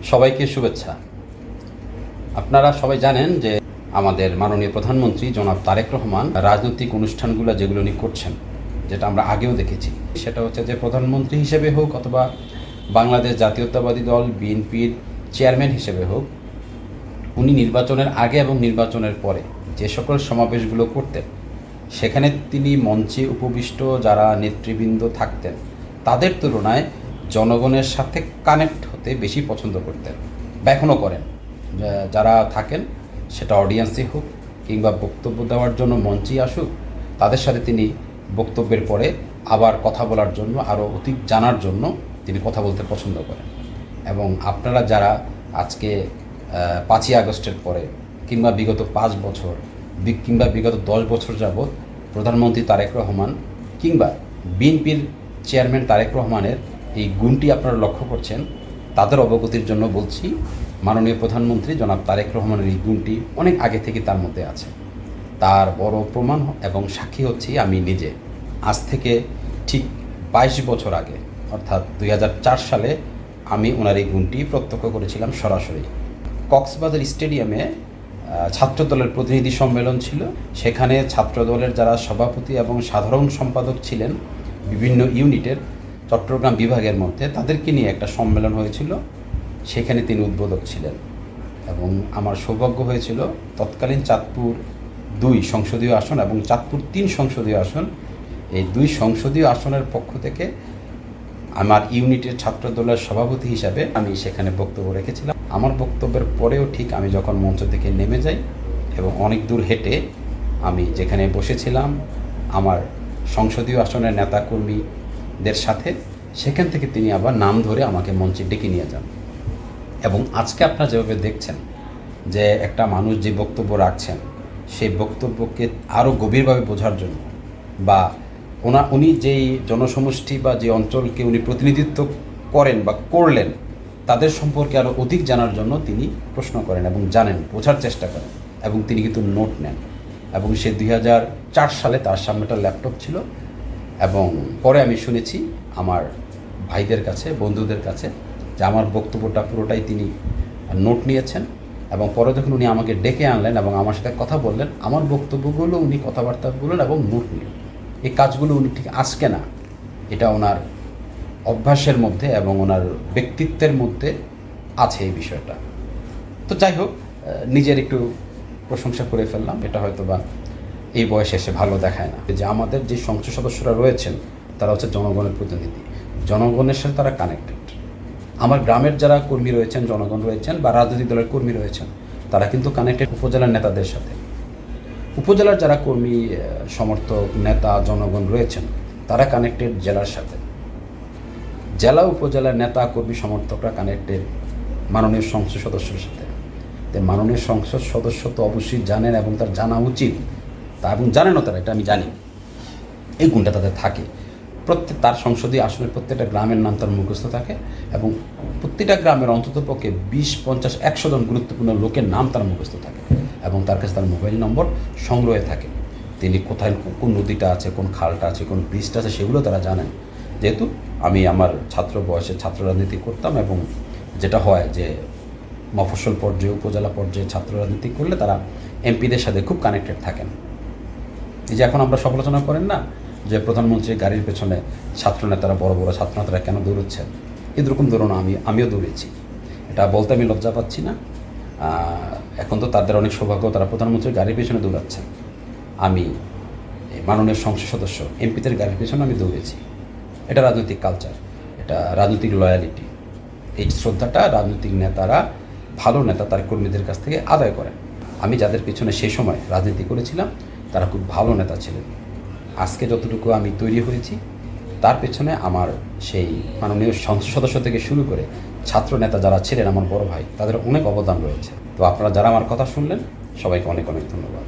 সবাইকে শুভেচ্ছা। আপনারা সবাই জানেন যে আমাদের মাননীয় প্রধানমন্ত্রী জনাব তারেক রহমান রাজনৈতিক অনুষ্ঠানগুলো যেগুলো উনি করছেন, যেটা আমরা আগেও দেখেছি, সেটা হচ্ছে যে প্রধানমন্ত্রী হিসেবে হোক অথবা বাংলাদেশ জাতীয়তাবাদী দল বিএনপির চেয়ারম্যান হিসেবে হোক, উনি নির্বাচনের আগে এবং নির্বাচনের পরে যে সকল সমাবেশগুলো করতেন, সেখানে তিনি মঞ্চে উপবিষ্ট যারা নেতৃবৃন্দ থাকতেন তাদের তুলনায় জনগণের সাথে কানেক্ট হতে বেশি পছন্দ করতেন বা এখনও করেন। যারা থাকেন, সেটা অডিয়েন্সই হোক কিংবা বক্তব্য দেওয়ার জন্য মঞ্চেই আসুক, তাদের সাথে তিনি বক্তব্যের পরে আবার কথা বলার জন্য, আরও অধিক জানার জন্য তিনি কথা বলতে পছন্দ করেন। এবং আপনারা যারা আজকে 5ই আগস্টের পরে কিংবা বিগত 5 বছর কিংবা বিগত 10 বছর যাবৎ প্রধানমন্ত্রী তারেক রহমান কিংবা বিএনপির চেয়ারম্যান তারেক রহমানের এই গুণটি আপনারা লক্ষ্য করছেন, তাদের অবগতির জন্য বলছি, মাননীয় প্রধানমন্ত্রী জনাব তারেক রহমানের এই গুণটি অনেক আগে থেকে তার মধ্যে আছে। তার বড় প্রমাণ এবং সাক্ষী হচ্ছি আমি নিজে। আজ থেকে ঠিক 22 বছর আগে, অর্থাৎ 2004 সালে আমি ওনার এই গুণটি প্রত্যক্ষ করেছিলাম সরাসরি। কক্সবাজার স্টেডিয়ামে ছাত্রদলের প্রতিনিধি সম্মেলন ছিল। সেখানে ছাত্রদলের যারা সভাপতি এবং সাধারণ সম্পাদক ছিলেন বিভিন্ন ইউনিটের চট্টগ্রাম বিভাগের মধ্যে, তাদেরকে নিয়ে একটা সম্মেলন হয়েছিল। সেখানে তিনি উদ্বোধক ছিলেন এবং আমার সৌভাগ্য হয়েছিল তৎকালীন চাঁদপুর 2 সংসদীয় আসন এবং চাঁদপুর 3 সংসদীয় আসন, এই 2 সংসদীয় আসনের পক্ষ থেকে আমার ইউনিটের ছাত্রদলের সভাপতি হিসাবে আমি সেখানে বক্তব্য রেখেছিলাম। আমার বক্তব্যের পরেও ঠিক আমি যখন মঞ্চ থেকে নেমে যাই এবং অনেক দূর হেঁটে আমি যেখানে বসেছিলাম আমার সংসদীয় আসনের নেতাকর্মীদের সাথে, সেখান থেকে তিনি আবার নাম ধরে আমাকে মঞ্চে ডেকে নিয়ে যান। এবং আজকে আপনারা যেভাবে দেখছেন যে একটা মানুষ যে বক্তব্য রাখছেন, সেই বক্তব্যকে আরও গভীরভাবে বোঝার জন্য বা উনি যেই জনসমষ্টি বা যে অঞ্চলকে উনি প্রতিনিধিত্ব করেন বা করলেন, তাদের সম্পর্কে আরও অধিক জানার জন্য তিনি প্রশ্ন করেন এবং জানেন, বোঝার চেষ্টা করেন এবং তিনি কিন্তু নোট নেন। এবং সে 2004 সালে তার সামনে একটা ল্যাপটপ ছিল এবং পরে আমি শুনেছি আমার ভাইদের কাছে, বন্ধুদের কাছে, যে আমার বক্তব্যটা পুরোটাই তিনি নোট নিয়েছেন। এবং পরে যখন উনি আমাকে ডেকে আনলেন এবং আমার সাথে কথা বললেন, আমার বক্তব্যগুলো উনি কথাবার্তা বললেন এবং নোট নিলেন। এই কাজগুলো উনি ঠিক আজকে না, এটা ওনার অভ্যাসের মধ্যে এবং ওনার ব্যক্তিত্বের মধ্যে আছে এই বিষয়টা। তো যাই হোক, নিজের একটু প্রশংসা করে ফেললাম। এটা হয়তো বা এই বয়সে এসে ভালো দেখায় না। যে আমাদের যে সংসদ সদস্যরা রয়েছেন, তারা হচ্ছে জনগণের প্রতিনিধি, জনগণের সাথে তারা কানেক্টেড। আমার গ্রামের যারা কর্মী রয়েছেন, জনগণ রয়েছেন বা রাজনৈতিক দলের কর্মী রয়েছেন, তারা কিন্তু কানেক্টেড উপজেলার নেতাদের সাথে। উপজেলার যারা কর্মী, সমর্থক, নেতা, জনগণ রয়েছেন, তারা কানেক্টেড জেলার সাথে। জেলা উপজেলার নেতা, কর্মী, সমর্থকরা কানেক্টেড মাননীয় সংসদ সদস্যের সাথে। তো মাননীয় সংসদ সদস্য তো অবশ্যই জানেন এবং তার জানা উচিত, তা এবং জানেনও তারা, এটা আমি জানি। এই গুণটা তাদের থাকে। তার সংসদীয় আসনের প্রত্যেকটা গ্রামের নাম তার মুখস্থ থাকে এবং প্রত্যেকটা গ্রামের অন্ততপক্ষে 20, 50, 100 জন গুরুত্বপূর্ণ লোকের নাম তার মুখস্থ থাকে এবং তার কাছে তার মোবাইল নম্বর সংগ্রহে থাকে। তিনি কোথায় কোন নদীটা আছে, কোন খালটা আছে, কোন ব্রিজটা আছে, সেগুলো তারা জানেন। যেহেতু আমি আমার ছাত্র বয়সে ছাত্র রাজনীতি করতাম এবং যেটা হয় যে মফস্বল পর্যায়ে, উপজেলা পর্যায়ে ছাত্র রাজনীতি করলে তারা এমপিদের সাথে খুব কানেক্টেড থাকেন। এই যে এখন আমরা সমালোচনা করেন না যে প্রধানমন্ত্রীর গাড়ির পেছনে ছাত্রনেতারা, বড় বড় ছাত্রনেতারা কেন দৌড়চ্ছেন, এরকম দৌড়ানো আমিও দৌড়েছি। এটা বলতে আমি লজ্জা পাচ্ছি না। এখন তো তাদের অনেক সৌভাগ্য, তারা প্রধানমন্ত্রীর গাড়ির পেছনে দৌড়াচ্ছেন। আমি মাননীয় সংসদ সদস্য এমপিদের গাড়ির পেছনে আমি দৌড়েছি। এটা রাজনৈতিক কালচার, এটা রাজনৈতিক লয়ালিটি। এই শ্রদ্ধাটা রাজনৈতিক নেতারা, ভালো নেতা তার কর্মীদের কাছ থেকে আদায় করেন। আমি যাদের পেছনে সেই সময় রাজনীতি করেছিলাম, তারা খুব ভালো নেতা ছিলেন। আজকে যতটুকু আমি তৈরি হয়েছি, তার পেছনে আমার সেই মাননীয় সংসদ সদস্য থেকে শুরু করে ছাত্র নেতা যারা ছিলেন, আমার বড় ভাই, তাদের অনেক অবদান রয়েছে। তো আপনারা যারা আমার কথা শুনলেন, সবাইকে অনেক অনেক ধন্যবাদ।